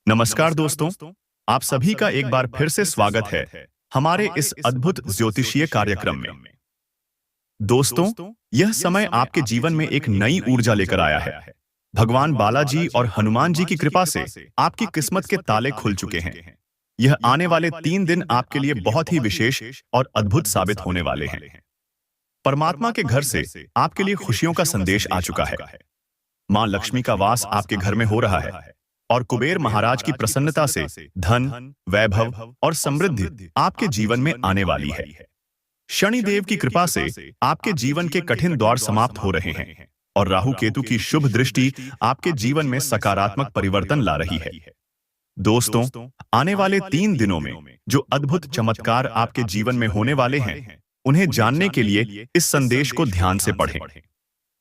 नमस्कार दोस्तों, आप सभी का एक बार फिर से स्वागत है हमारे इस अद्भुत ज्योतिषीय कार्यक्रम में। दोस्तों, यह समय आपके जीवन में एक नई ऊर्जा लेकर आया है। भगवान बालाजी और हनुमान जी की कृपा से आपकी किस्मत के ताले खुल चुके हैं। यह आने वाले 3 दिन आपके लिए बहुत ही विशेष और अद्भुत साबित होने वाले हैं। परमात्मा के घर से आपके लिए खुशियों का संदेश आ चुका है। मां लक्ष्मी का वास आपके घर में हो रहा है और कुबेर महाराज की प्रसन्नता से धन, वैभव और समृद्धि आपके जीवन में आने वाली है। शनिदेव की कृपा से आपके जीवन के कठिन दौर समाप्त हो रहे हैं और राहु केतु की शुभ दृष्टि आपके जीवन में सकारात्मक परिवर्तन ला रही है। दोस्तों, आने वाले 3 दिनों में जो अद्भुत चमत्कार आपके जीवन में होने वाले हैं, उन्हें जानने के लिए इस संदेश को ध्यान से पढ़ें।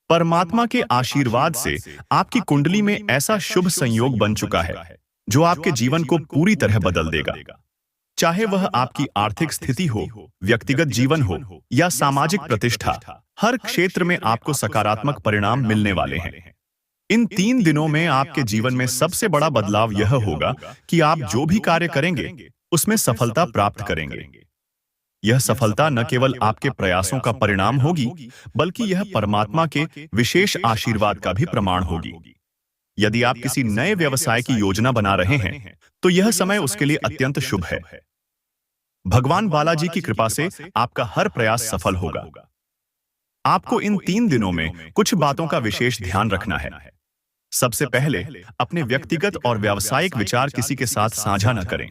परमात्मा के आशीर्वाद से आपकी कुंडली में ऐसा शुभ संयोग बन चुका है जो आपके जीवन को पूरी तरह बदल देगा। चाहे वह आपकी आर्थिक स्थिति हो, व्यक्तिगत जीवन हो या सामाजिक प्रतिष्ठा, हर क्षेत्र में आपको सकारात्मक परिणाम मिलने वाले हैं। इन 3 दिनों में आपके जीवन में सबसे बड़ा बदलाव यह होगा कि आप जो भी कार्य करेंगे उसमें सफलता प्राप्त करेंगे। यह सफलता न केवल आपके प्रयासों का परिणाम होगी, बल्कि यह परमात्मा के विशेष आशीर्वाद का भी प्रमाण होगी। यदि आप किसी नए व्यवसाय की योजना बना रहे हैं, तो यह समय उसके लिए अत्यंत शुभ है। भगवान बालाजी की कृपा से आपका हर प्रयास सफल होगा। आपको इन 3 दिनों में कुछ बातों का विशेष ध्यान रखना है। सबसे पहले, अपने व्यक्तिगत और व्यावसायिक विचार किसी के साथ साझा न करें।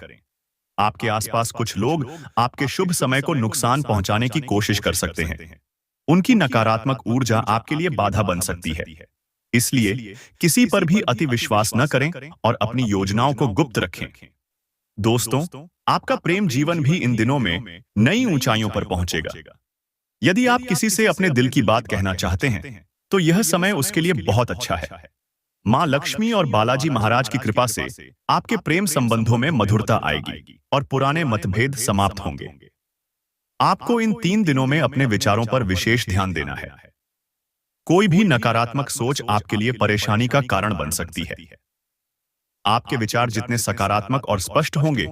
आपके आसपास कुछ लोग आपके शुभ समय को नुकसान पहुंचाने की कोशिश कर सकते हैं। उनकी नकारात्मक ऊर्जा आपके लिए बाधा बन सकती है। इसलिए किसी पर भी अति विश्वास न करें और अपनी योजनाओं को गुप्त रखें। दोस्तों, आपका प्रेम जीवन भी इन दिनों में नई ऊंचाइयों पर पहुंचेगा। यदि आप किसी से अपने दिल की बात कहना चाहते हैं, तो यह समय उसके लिए बहुत अच्छा है। मां लक्ष्मी और बालाजी महाराज की कृपा से आपके प्रेम संबंधों में मधुरता आएगी और पुराने मतभेद समाप्त होंगे। आपको इन 3 दिनों में अपने विचारों पर विशेष ध्यान देना है। कोई भी नकारात्मक सोच आपके लिए परेशानी का कारण बन सकती है। आपके विचार जितने सकारात्मक और स्पष्ट होंगे,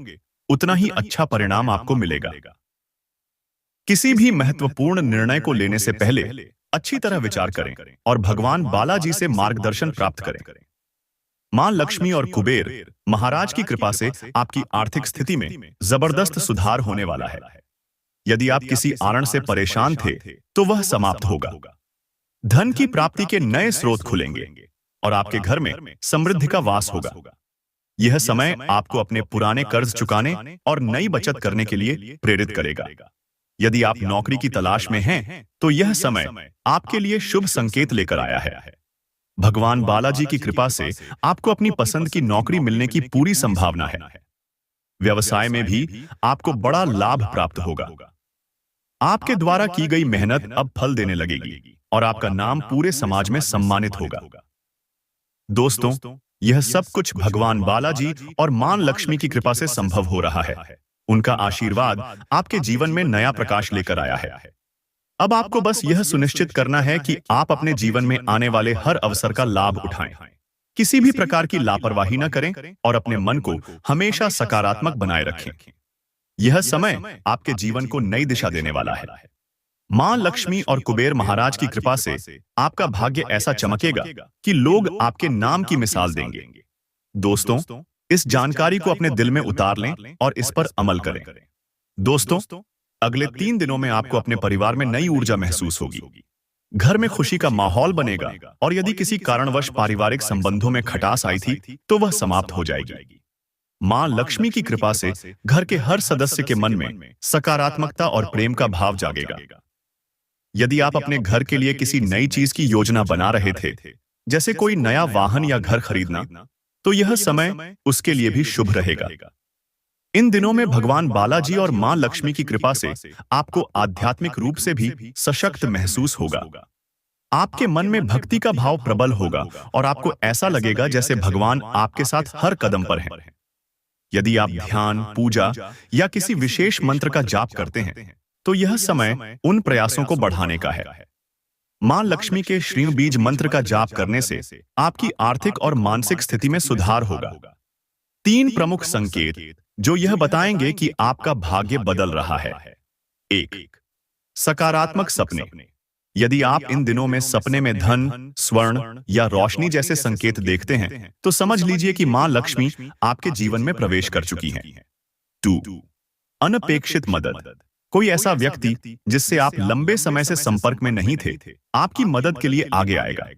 उतना ही अच्छा परिणाम आपको मिलेगा। किसी भी महत्वपूर्ण निर्णय को लेने से पहले अच्छी तरह विचार करें और भगवान बालाजी से मार्गदर्शन प्राप्त करें। मां लक्ष्मी और कुबेर महाराज की कृपा से आपकी आर्थिक स्थिति में जबरदस्त सुधार होने वाला है। यदि आप किसी कारण से परेशान थे, तो वह समाप्त होगा। धन की प्राप्ति के नए स्रोत खुलेंगे और आपके घर में समृद्धि का वास होगा। यह समय आपको अपने पुराने कर्ज चुकाने और नई बचत करने के लिए प्रेरित करेगा। यदि आप नौकरी की तलाश में हैं, तो यह समय आपके लिए शुभ संकेत लेकर आया है। भगवान बालाजी की कृपा से आपको अपनी पसंद की नौकरी मिलने की पूरी संभावना है। व्यवसाय में भी आपको बड़ा लाभ प्राप्त होगा। आपके द्वारा की गई मेहनत अब फल देने लगेगी और आपका नाम पूरे समाज में सम्मानित होगा। दोस्तों, यह सब कुछ भगवान बालाजी और मां लक्ष्मी की कृपा से संभव हो रहा है। उनका आशीर्वाद आपके जीवन में नया प्रकाश लेकर आया है। अब आपको बस यह सुनिश्चित करना है कि आप अपने जीवन में आने वाले हर अवसर का लाभ उठाएं। किसी भी प्रकार की लापरवाही न करें और अपने मन को हमेशा सकारात्मक बनाए रखें। यह समय आपके जीवन को नई दिशा देने वाला है। मां लक्ष्मी और कुबेर महाराज की कृपा से आपका भाग्य ऐसा चमकेगा कि लोग आपके नाम की मिसाल देंगे। दोस्तों, इस जानकारी को अपने दिल में उतार लें और इस पर अमल करें। दोस्तों, अगले 3 दिनों में आपको अपने परिवार में नई ऊर्जा महसूस होगी। घर में खुशी का माहौल बनेगा और यदि किसी कारणवश पारिवारिक संबंधों में खटास आई थी, तो वह समाप्त हो जाएगी। मां लक्ष्मी की कृपा से घर के हर सदस्य के मन में सकारात्मकता और प्रेम का भाव जागेगा। यदि आप अपने घर के लिए किसी नई चीज की योजना बना रहे थे, जैसे कोई नया वाहन या घर खरीदना, तो यह समय उसके लिए भी शुभ रहेगा। इन दिनों में भगवान बालाजी और मां लक्ष्मी की कृपा से आपको आध्यात्मिक रूप से भी सशक्त महसूस होगा। आपके मन में भक्ति का भाव प्रबल होगा और आपको ऐसा लगेगा जैसे भगवान आपके साथ हर कदम पर हैं। यदि आप ध्यान, पूजा या किसी विशेष मंत्र का जाप करते हैं, तो यह समय उन प्रयासों को बढ़ाने का है। मां लक्ष्मी के श्रीं बीज मंत्र का जाप करने से आपकी आर्थिक और मानसिक स्थिति में सुधार होगा। तीन प्रमुख संकेत जो यह बताएंगे कि आपका भाग्य बदल रहा है। एक, सकारात्मक सपने। यदि आप इन दिनों में सपने में धन, स्वर्ण या रोशनी जैसे संकेत देखते हैं, तो समझ लीजिए कि मां लक्ष्मी आपके जीवन में प्रवेश कर चुकी हैं। 2, अनपेक्षित मदद। कोई ऐसा व्यक्ति जिससे आप लंबे समय से संपर्क में नहीं थे, आपकी मदद के लिए आगे आएगा।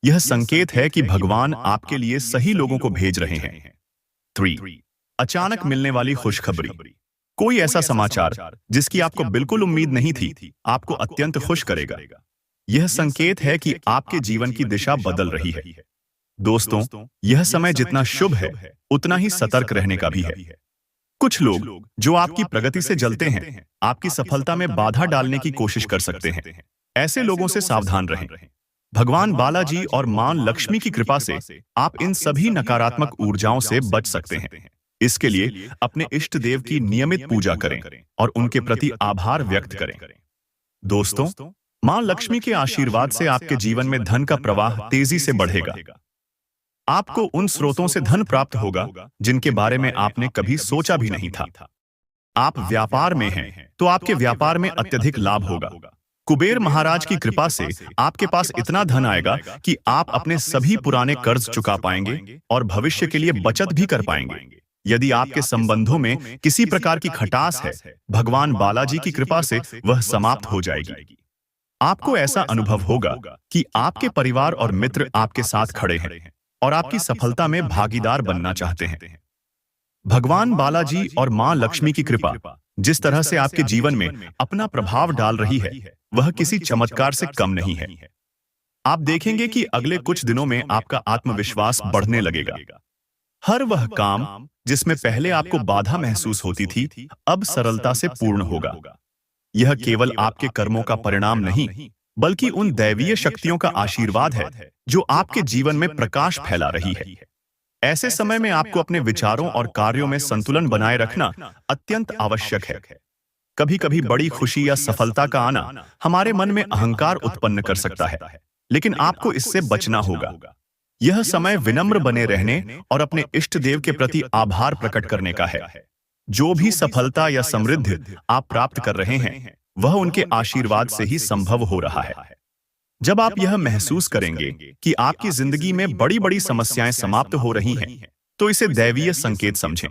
यह संकेत है कि भगवान आपके लिए सही लोगों को भेज रहे हैं। 3, अचानक मिलने वाली खुशखबरी। कोई ऐसा समाचार जिसकी आपको बिल्कुल उम्मीद नहीं थी, आपको अत्यंत खुश करेगा। यह संकेत है कि आपके जीवन की दिशा बदल रही है। दोस्तों, यह समय जितना शुभ है, उतना ही सतर्क रहने का भी है। कुछ लोग जो आपकी प्रगति से जलते हैं, आपकी सफलता में बाधा डालने की कोशिश कर सकते हैं। ऐसे लोगों से सावधान रहें। भगवान बालाजी और मां लक्ष्मी की कृपा से आप इन सभी नकारात्मक ऊर्जाओं से बच सकते हैं। इसके लिए अपने इष्ट देव की नियमित पूजा करें और उनके प्रति आभार व्यक्त करें। दोस्तों, मां लक्ष्मी के आशीर्वाद से आपके जीवन में धन का प्रवाह तेजी से बढ़ेगा। आपको उन स्रोतों से धन प्राप्त होगा जिनके बारे में आपने कभी सोचा भी नहीं था। आप व्यापार में हैं, तो आपके व्यापार में अत्यधिक लाभ होगा। कुबेर महाराज की कृपा से आपके पास इतना धन आएगा कि आप अपने सभी पुराने कर्ज चुका पाएंगे और भविष्य के लिए बचत भी कर पाएंगे। यदि आपके संबंधों में किसी प्रकार की खटास है, भगवान बालाजी की कृपा से वह समाप्त हो जाएगी। आपको ऐसा अनुभव होगा कि आपके परिवार और मित्र आपके साथ खड़े हैं और आपकी सफलता में भागीदार बनना चाहते हैं। भगवान बालाजी और मां लक्ष्मी की कृपा जिस तरह से आपके जीवन में अपना प्रभाव डाल रही है, वह किसी चमत्कार से कम नहीं है। आप देखेंगे कि अगले कुछ दिनों में आपका आत्मविश्वास बढ़ने लगेगा। हर वह काम जिसमें पहले आपको बाधा महसूस होती थी, अब सरलता से पूर्ण होगा। यह केवल आपके कर्मों का परिणाम नहीं, बल्कि उन दैवीय शक्तियों का आशीर्वाद है जो आपके जीवन में प्रकाश फैला रही है। ऐसे समय में आपको अपने विचारों और कार्यों में संतुलन बनाए रखना अत्यंत आवश्यक है। कभी-कभी बड़ी खुशी या सफलता का आना हमारे मन में अहंकार उत्पन्न कर सकता है, लेकिन आपको इससे बचना होगा। यह समय विनम्र बने रहने और अपने इष्ट देव के प्रति आभार प्रकट करने का है। जो भी सफलता या समृद्धि आप प्राप्त कर रहे हैं, वह उनके आशीर्वाद से ही संभव हो रहा है। जब आप यह महसूस करेंगे कि आपकी जिंदगी में बड़ी-बड़ी समस्याएं समाप्त हो रही हैं, तो इसे दैवीय संकेत समझें।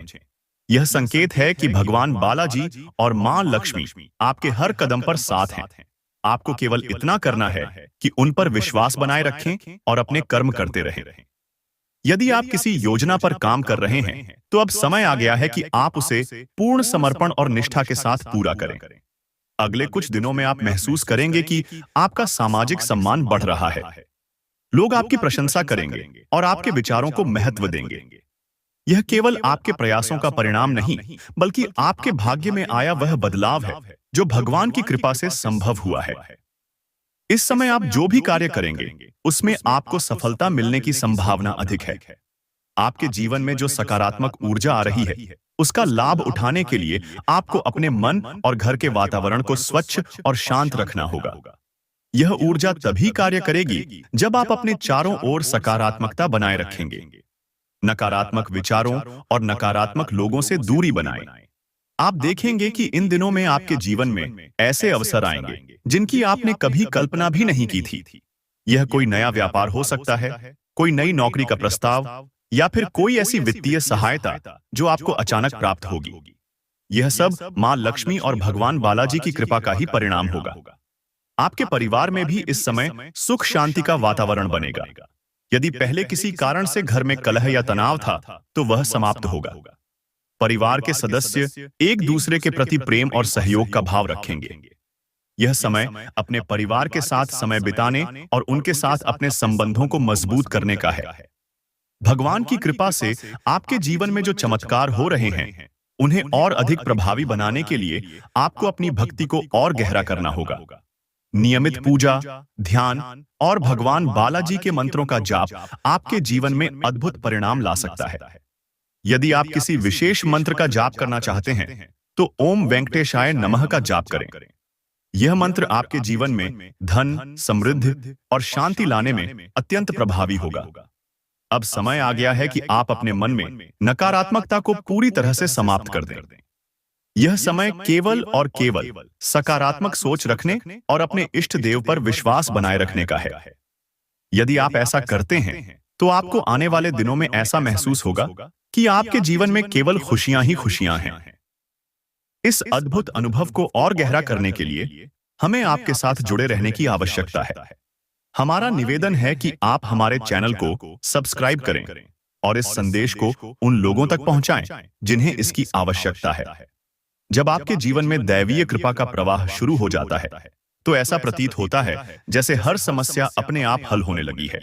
यह संकेत है कि भगवान बालाजी और मां लक्ष्मी आपके हर कदम पर साथ हैं। आपको केवल इतना करना है कि उन पर विश्वास बनाए रखें और अपने कर्म करते रहें। यदि आप किसी योजना पर काम कर रहे हैं, तो अब समय आ गया है कि आप उसे पूर्ण समर्पण और निष्ठा के साथ पूरा करें। अगले कुछ दिनों में आप महसूस करेंगे कि आपका सामाजिक सम्मान बढ़ रहा है। लोग आपकी प्रशंसा करेंगे और आपके विचारों को महत्व देंगे। यह केवल आपके प्रयासों का परिणाम नहीं, बल्कि आपके भाग्य में आया वह बदलाव है जो भगवान की कृपा से संभव हुआ है। इस समय आप जो भी कार्य करेंगे, उसमें आपको सफलता मिलने की संभावना अधिक है। आपके जीवन में जो सकारात्मक ऊर्जा आ रही है, उसका लाभ उठाने के लिए आपको अपने मन और घर के वातावरण को स्वच्छ और शांत रखना होगा। यह ऊर्जा तभी कार्य करेगी जब आप अपने चारों ओर सकारात्मकता बनाए रखेंगे। नकारात्मक विचारों और नकारात्मक लोगों से दूरी बनाएं। आप देखेंगे कि इन दिनों में आपके जीवन में ऐसे अवसर आएंगे जिनकी आपने कभी कल्पना भी नहीं की थी। यह कोई नया व्यापार हो सकता है, कोई नई नौकरी का प्रस्ताव, या फिर कोई ऐसी वित्तीय सहायता जो आपको अचानक प्राप्त होगी। यह सब मां लक्ष्मी और भगवान बालाजी की कृपा का ही परिणाम होगा। आपके परिवार में भी इस समय सुख शांति का वातावरण बनेगा। यदि पहले किसी कारण से घर में कलह या तनाव था, तो वह समाप्त होगा। परिवार के सदस्य एक दूसरे के प्रति प्रेम और सहयोग का भाव रखेंगे। यह समय अपने परिवार के साथ समय बिताने और उनके साथ अपने संबंधों को मजबूत करने का है। भगवान की कृपा से आपके जीवन में जो चमत्कार हो रहे हैं, उन्हें और अधिक प्रभावी बनाने के लिए आपको अपनी भक्ति को और गहरा करना होगा। नियमित पूजा, ध्यान और भगवान बालाजी के मंत्रों का जाप आपके जीवन में अद्भुत परिणाम ला सकता है। यदि आप किसी विशेष मंत्र का जाप करना चाहते हैं, तो ओम वेंकटेशाय नमः का जाप करें। यह मंत्र आपके जीवन में धन, समृद्धि और शांति लाने में अत्यंत प्रभावी होगा। अब समय आ गया है कि आप अपने मन में नकारात्मकता को पूरी तरह से समाप्त कर दें। यह समय केवल और केवल सकारात्मक सोच रखने और अपने इष्ट देव पर विश्वास बनाए रखने का है। यदि आप ऐसा करते हैं तो आपको आने वाले दिनों में ऐसा महसूस होगा कि आपके जीवन में केवल खुशियां ही खुशियां हैं। इस अद्भुत अनुभव को और गहरा करने के लिए हमें आपके साथ जुड़े रहने की आवश्यकता है। हमारा निवेदन है कि आप हमारे चैनल को सब्सक्राइब करें और इस संदेश को उन लोगों तक पहुंचाएं जिन्हें इसकी आवश्यकता है। जब आपके जीवन में दैवीय कृपा का प्रवाह शुरू हो जाता है तो ऐसा प्रतीत होता है जैसे हर समस्या अपने आप हल होने लगी है।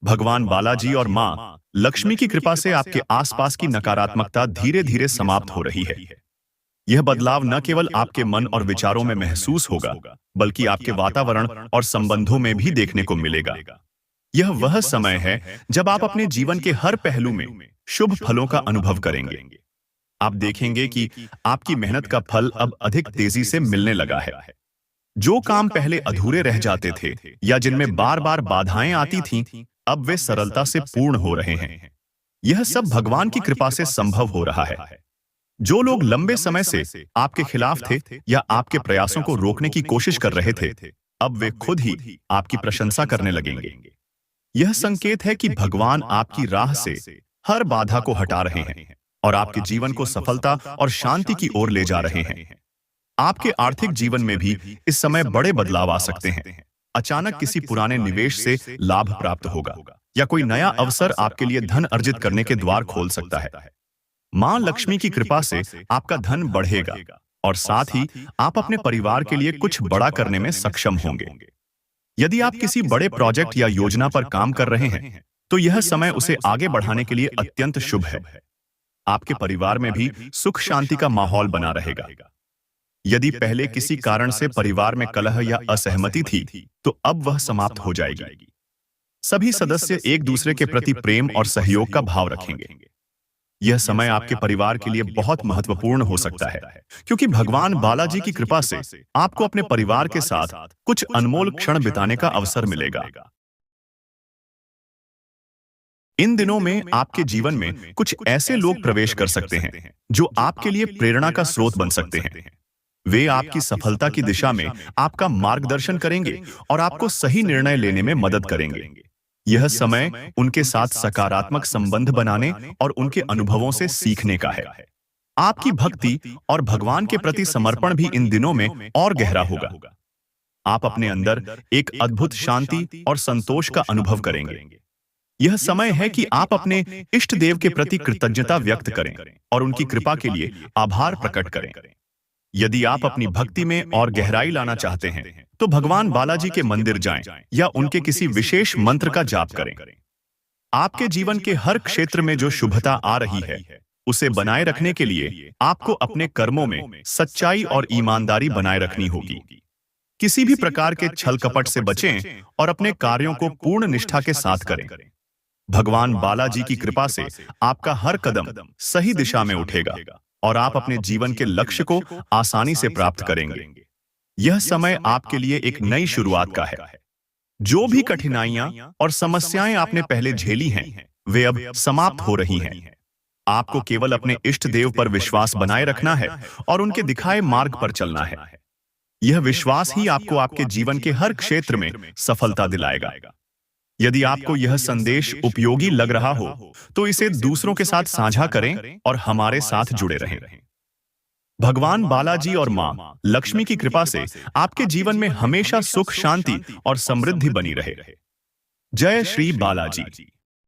भगवान बालाजी और मां लक्ष्मी की कृपा से आपके आसपास की नकारात्मकता धीरे धीरे समाप्त हो रही है। यह बदलाव न केवल आपके मन और विचारों में महसूस होगा, बल्कि आपके वातावरण और संबंधों में भी देखने को मिलेगा। यह वह समय है जब आप अपने जीवन के हर पहलू में शुभ फलों का अनुभव करेंगे। आप देखेंगे कि आपकी मेहनत का फल अब अधिक तेजी से मिलने लगा है। जो काम पहले अधूरे रह जाते थे या जिनमें बार बार बाधाएं आती थीं, अब वे सरलता से पूर्ण हो रहे हैं। यह सब भगवान की कृपा से संभव हो रहा है। जो लोग लंबे समय से आपके खिलाफ थे या आपके प्रयासों को रोकने की कोशिश कर रहे थे, अब वे खुद ही आपकी प्रशंसा करने लगेंगे। यह संकेत है कि भगवान आपकी राह से हर बाधा को हटा रहे हैं और आपके जीवन को सफलता और शांति की ओर ले जा रहे हैं। आपके आर्थिक जीवन में भी इस समय बड़े बदलाव आ सकते हैं। अचानक किसी पुराने निवेश से लाभ प्राप्त होगा या कोई नया अवसर आपके लिए धन अर्जित करने के द्वार खोल सकता है। मां लक्ष्मी की कृपा से आपका धन बढ़ेगा और साथ ही आप अपने परिवार के लिए कुछ बड़ा करने में सक्षम होंगे। यदि आप किसी बड़े प्रोजेक्ट या योजना पर काम कर रहे हैं तो यह समय उसे आगे बढ़ाने के लिए अत्यंत शुभ है। आपके परिवार में भी सुख शांति का माहौल बना रहेगा। यदि पहले किसी कारण से परिवार में कलह या असहमति थी तो अब वह समाप्त हो जाएगी। सभी सदस्य एक दूसरे के प्रति प्रेम और सहयोग का भाव रखेंगे। यह समय आपके परिवार के लिए बहुत महत्वपूर्ण हो सकता है, क्योंकि भगवान बालाजी की कृपा से आपको अपने परिवार के साथ कुछ अनमोल क्षण बिताने का अवसर मिलेगा। इन दिनों में आपके जीवन में कुछ ऐसे लोग प्रवेश कर सकते हैं जो आपके लिए प्रेरणा का स्रोत बन सकते हैं। वे आपकी सफलता की दिशा में आपका मार्गदर्शन करेंगे और आपको सही निर्णय लेने में मदद करेंगे। यह समय उनके साथ सकारात्मक संबंध बनाने और उनके अनुभवों से सीखने का है। आपकी भक्ति और भगवान के प्रति समर्पण भी इन दिनों में और गहरा होगा। आप अपने अंदर एक अद्भुत शांति और संतोष का अनुभव करेंगे। यह समय है कि आप अपने इष्ट देव के प्रति कृतज्ञता व्यक्त करें और उनकी कृपा के लिए आभार प्रकट करें। यदि आप अपनी भक्ति में और गहराई लाना चाहते हैं तो भगवान बालाजी के मंदिर जाएं या उनके किसी विशेष मंत्र का जाप करें। आपके जीवन के हर क्षेत्र में जो शुभता आ रही है उसे बनाए रखने के लिए आपको अपने कर्मों में सच्चाई और ईमानदारी बनाए रखनी होगी। किसी भी प्रकार के छल कपट से बचें और अपने कार्यों को पूर्ण निष्ठा के साथ करें। भगवान बालाजी की कृपा से आपका हर कदम सही दिशा में उठेगा और आप अपने जीवन के लक्ष्य को आसानी से प्राप्त करेंगे। यह समय आपके लिए एक नई शुरुआत का है। जो भी कठिनाइयां और समस्याएं आपने पहले झेली हैं, वे अब समाप्त हो रही हैं। आपको केवल अपने इष्ट देव पर विश्वास बनाए रखना है और उनके दिखाए मार्ग पर चलना है। यह विश्वास ही आपको आपके जीवन के हर क्षेत्र में सफलता दिलाएगा। यदि आपको यह संदेश उपयोगी लग रहा हो तो इसे दूसरों के साथ साझा करें और हमारे साथ जुड़े रहें। भगवान बालाजी और मां लक्ष्मी की कृपा से आपके जीवन में हमेशा सुख, शांति और समृद्धि बनी रहे। जय श्री बालाजी।